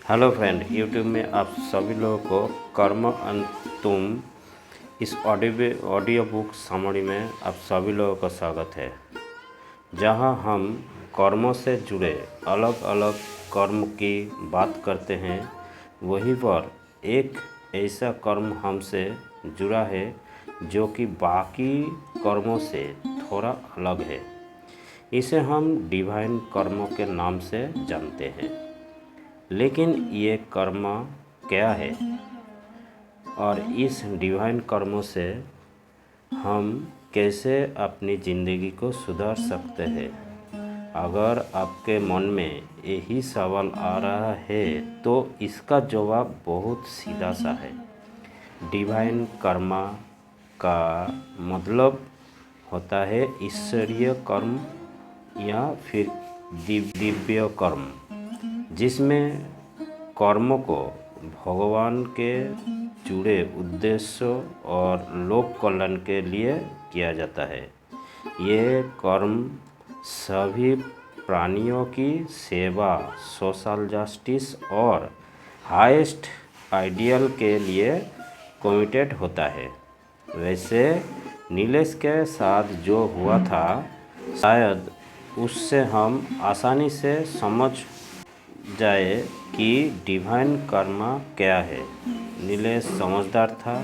Hello friend, YouTube में आप सभी लोगों को कर्म तुम इस ऑडियो बुक समरी में आप सभी लोगों का स्वागत है, जहां हम कर्मों से जुड़े अलग अलग कर्म की बात करते हैं। वहीं पर एक ऐसा कर्म हमसे जुड़ा है जो कि बाकी कर्मों से थोड़ा अलग है। इसे हम डिवाइन कर्मों के नाम से जानते हैं। लेकिन ये कर्म क्या है और इस डिवाइन कर्मों से हम कैसे अपनी ज़िंदगी को सुधार सकते हैं? अगर आपके मन में यही सवाल आ रहा है तो इसका जवाब बहुत सीधा सा है। डिवाइन कर्म का मतलब होता है ईश्वरीय कर्म या फिर दिव्य कर्म, जिसमें कर्मों को भगवान के जुड़े उद्देश्यों और लोक कल्याण के लिए किया जाता है। ये कर्म सभी प्राणियों की सेवा, सोशल जस्टिस और हाईएस्ट आइडियल के लिए कमिटेड होता है। वैसे नीलेश के साथ जो हुआ था, शायद उससे हम आसानी से समझ जाए कि डिवाइन कर्म क्या है। नीलेश समझदार था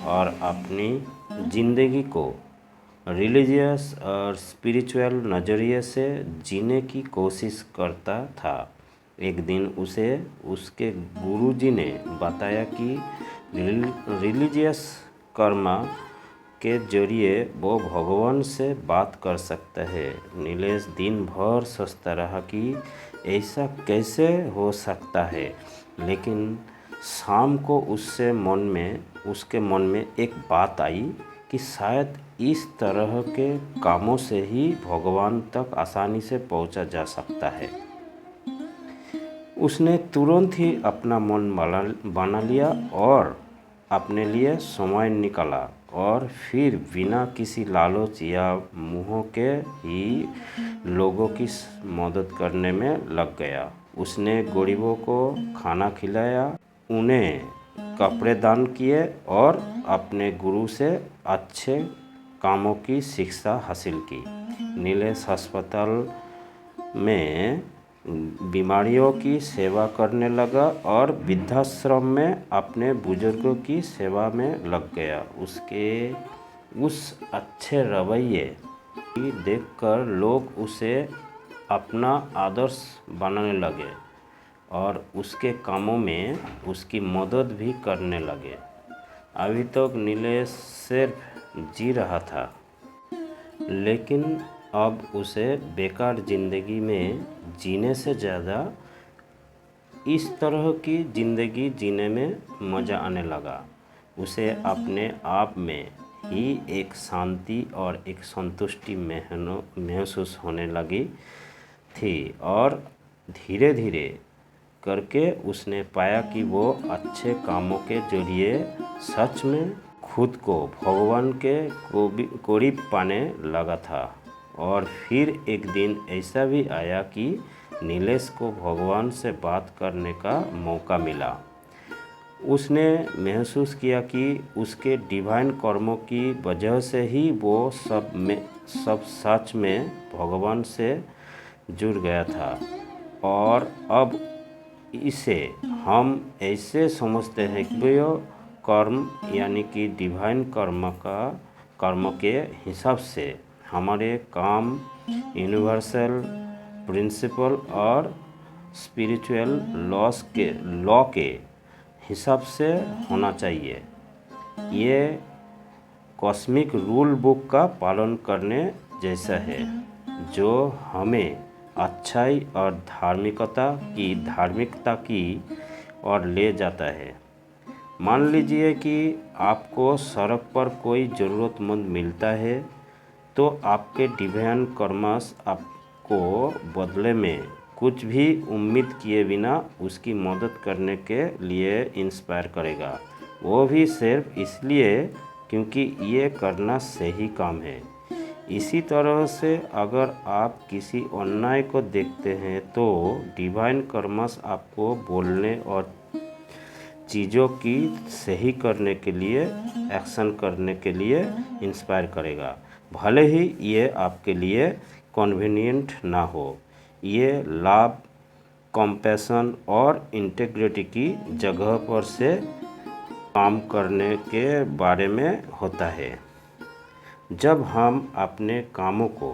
और अपनी ज़िंदगी को रिलीजियस और स्पिरिचुअल नज़रिए से जीने की कोशिश करता था। एक दिन उसे उसके गुरुजी ने बताया कि रिलीजियस कर्म के जरिए वो भगवान से बात कर सकता है। नीलेश दिन भर सोचता रहा कि ऐसा कैसे हो सकता है, लेकिन शाम को उसके मन में एक बात आई कि शायद इस तरह के कामों से ही भगवान तक आसानी से पहुंचा जा सकता है। उसने तुरंत ही अपना मन बना लिया और अपने लिए समय निकाला और फिर बिना किसी लालच या मोह के ही लोगों की मदद करने में लग गया। उसने गरीबों को खाना खिलाया, उन्हें कपड़े दान किए और अपने गुरु से अच्छे कामों की शिक्षा हासिल की। नीलेश अस्पताल में बीमारियों की सेवा करने लगा और वृद्धाश्रम में अपने बुजुर्गों की सेवा में लग गया। उसके उस अच्छे रवैये की देखकर लोग उसे अपना आदर्श बनाने लगे और उसके कामों में उसकी मदद भी करने लगे। अभी तक नीलेश सिर्फ जी रहा था, लेकिन अब उसे बेकार ज़िंदगी में जीने से ज़्यादा इस तरह की ज़िंदगी जीने में मज़ा आने लगा। उसे अपने आप में ही एक शांति और एक संतुष्टि महसूस होने लगी थी और धीरे धीरे करके उसने पाया कि वो अच्छे कामों के जरिए सच में खुद को भगवान के करीब पाने लगा था। और फिर एक दिन ऐसा भी आया कि नीलेश को भगवान से बात करने का मौका मिला। उसने महसूस किया कि उसके डिवाइन कर्मों की वजह से ही वो सब सच में भगवान से जुड़ गया था। और अब इसे हम ऐसे समझते हैं कि वो कर्म यानी कि डिवाइन कर्म के हिसाब से हमारे काम यूनिवर्सल प्रिंसिपल और स्पिरिचुअल लॉ के हिसाब से होना चाहिए। ये कॉस्मिक रूल बुक का पालन करने जैसा है, जो हमें अच्छाई और धार्मिकता की ओर ले जाता है। मान लीजिए कि आपको सड़क पर कोई ज़रूरतमंद मिलता है, तो आपके डिवाइन कर्मस आपको बदले में कुछ भी उम्मीद किए बिना उसकी मदद करने के लिए इंस्पायर करेगा। वो भी सिर्फ इसलिए क्योंकि ये करना सही काम है। इसी तरह से अगर आप किसी अन्याय को देखते हैं तो डिवाइन कर्मस आपको बोलने और चीज़ों की सही करने के लिए, एक्शन करने के लिए इंस्पायर करेगा। भले ही ये आपके लिए कन्वीनियंट ना हो। ये लव, कंपैशन और इंटीग्रिटी की जगह पर से काम करने के बारे में होता है। जब हम अपने कामों को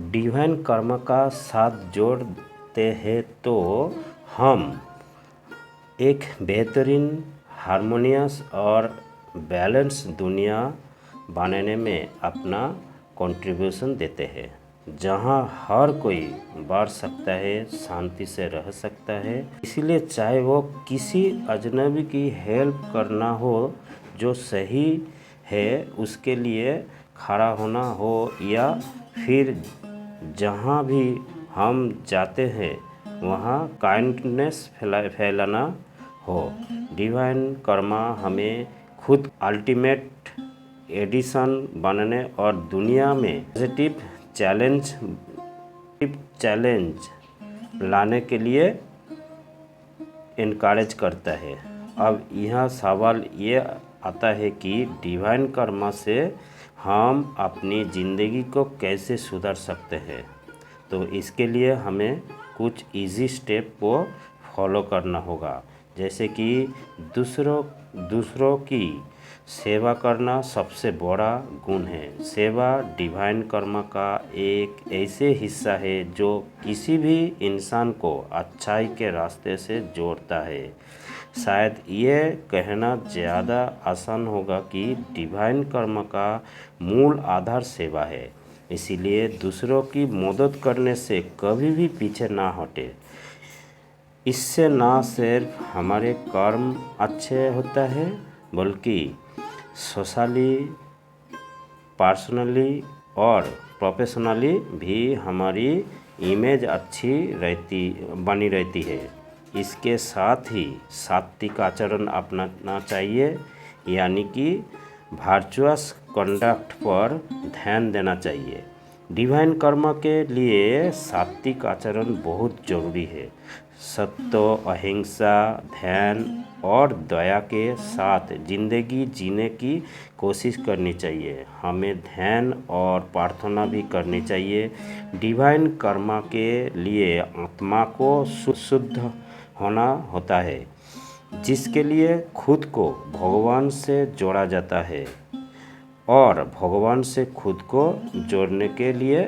डिवाइन कर्म का साथ जोड़ते हैं तो हम एक बेहतरीन, हार्मोनियस और बैलेंस दुनिया बनाने में अपना कंट्रीब्यूशन देते हैं, जहां हर कोई बढ़ सकता है, शांति से रह सकता है। इसलिए चाहे वो किसी अजनबी की हेल्प करना हो जो सही है उसके लिए खड़ा होना हो, या फिर जहाँ भी हम जाते हैं वहाँ काइंडनेस फैलाना हो, डिवाइन कर्मा हमें खुद अल्टीमेट एडिशन बनने और दुनिया में पॉजिटिव चैलेंज लाने के लिए इनकरेज करता है। अब यह सवाल ये आता है कि डिवाइन कर्मा से हम अपनी ज़िंदगी को कैसे सुधार सकते हैं। तो इसके लिए हमें कुछ इजी स्टेप को फॉलो करना होगा, जैसे कि दूसरों की सेवा करना सबसे बड़ा गुण है। सेवा डिवाइन कर्म का एक ऐसे हिस्सा है जो किसी भी इंसान को अच्छाई के रास्ते से जोड़ता है। शायद ये कहना ज़्यादा आसान होगा कि डिवाइन कर्म का मूल आधार सेवा है, इसीलिए दूसरों की मदद करने से कभी भी पीछे ना हटे। इससे ना सिर्फ हमारे कर्म अच्छे होता है बल्कि सोशली, पर्सनली और प्रोफेशनली भी हमारी इमेज अच्छी बनी रहती है। इसके साथ ही सात्विक आचरण अपनाना चाहिए, यानी कि वर्चुअस कंडक्ट पर ध्यान देना चाहिए। डिवाइन कर्म के लिए सात्विक आचरण बहुत जरूरी है। सत्य, अहिंसा, ध्यान और दया के साथ जिंदगी जीने की कोशिश करनी चाहिए। हमें ध्यान और प्रार्थना भी करनी चाहिए। डिवाइन कर्म के लिए आत्मा को शुद्ध होना होता है, जिसके लिए खुद को भगवान से जोड़ा जाता है, और भगवान से खुद को जोड़ने के लिए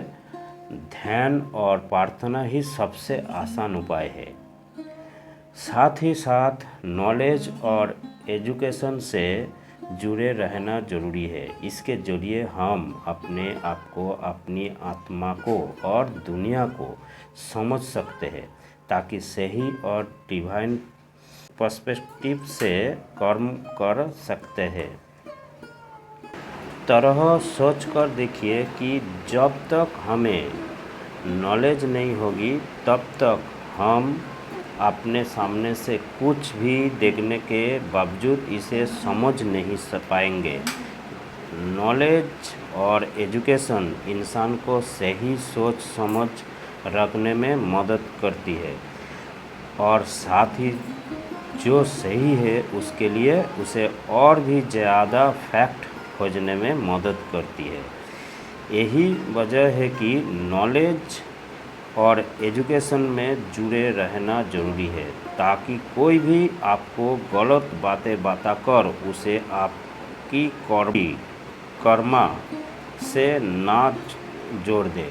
ध्यान और प्रार्थना ही सबसे आसान उपाय है। साथ ही साथ नॉलेज और एजुकेशन से जुड़े रहना जरूरी है। इसके जरिए हम अपने आप को, अपनी आत्मा को और दुनिया को समझ सकते हैं, ताकि सही और डिवाइन पर्सपेक्टिव से कर्म कर सकते हैं। तरह सोच कर देखिए कि जब तक हमें नॉलेज नहीं होगी तब तक हम अपने सामने से कुछ भी देखने के बावजूद इसे समझ नहीं पाएंगे। नॉलेज और एजुकेशन इंसान को सही सोच समझ रखने में मदद करती है, और साथ ही जो सही है उसके लिए उसे और भी ज़्यादा फैक्ट खोजने में मदद करती है। यही वजह है कि नॉलेज और एजुकेशन में जुड़े रहना ज़रूरी है, ताकि कोई भी आपको गलत बातें बताकर उसे आपकी कर्मा से ना जोड़ दे,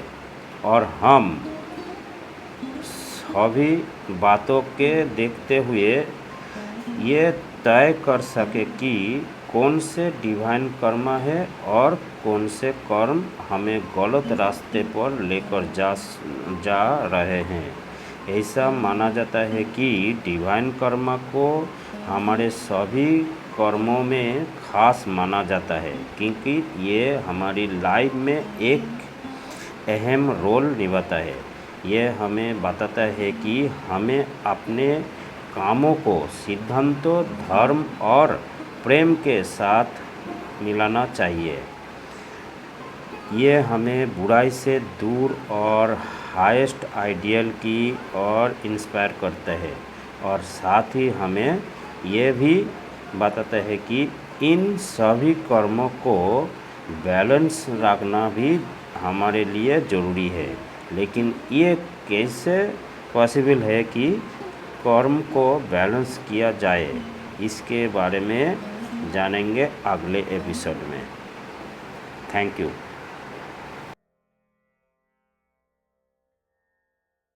और हम सभी बातों के देखते हुए ये तय कर सके कि कौन से डिवाइन कर्म है और कौन से कर्म हमें गलत रास्ते पर लेकर जा रहे हैं। ऐसा माना जाता है कि डिवाइन कर्म को हमारे सभी कर्मों में खास माना जाता है, क्योंकि ये हमारी लाइफ में एक अहम रोल निभाता है। ये हमें बताता है कि हमें अपने कामों को सिद्धांतों, धर्म और प्रेम के साथ मिलाना चाहिए। ये हमें बुराई से दूर और हाईएस्ट आइडियल की ओर इंस्पायर करते हैं, और साथ ही हमें ये भी बताते हैं कि इन सभी कर्मों को बैलेंस रखना भी हमारे लिए ज़रूरी है। लेकिन ये कैसे पॉसिबल है कि कर्म को बैलेंस किया जाए, इसके बारे में जानेंगे अगले एपिसोड में। Thank you.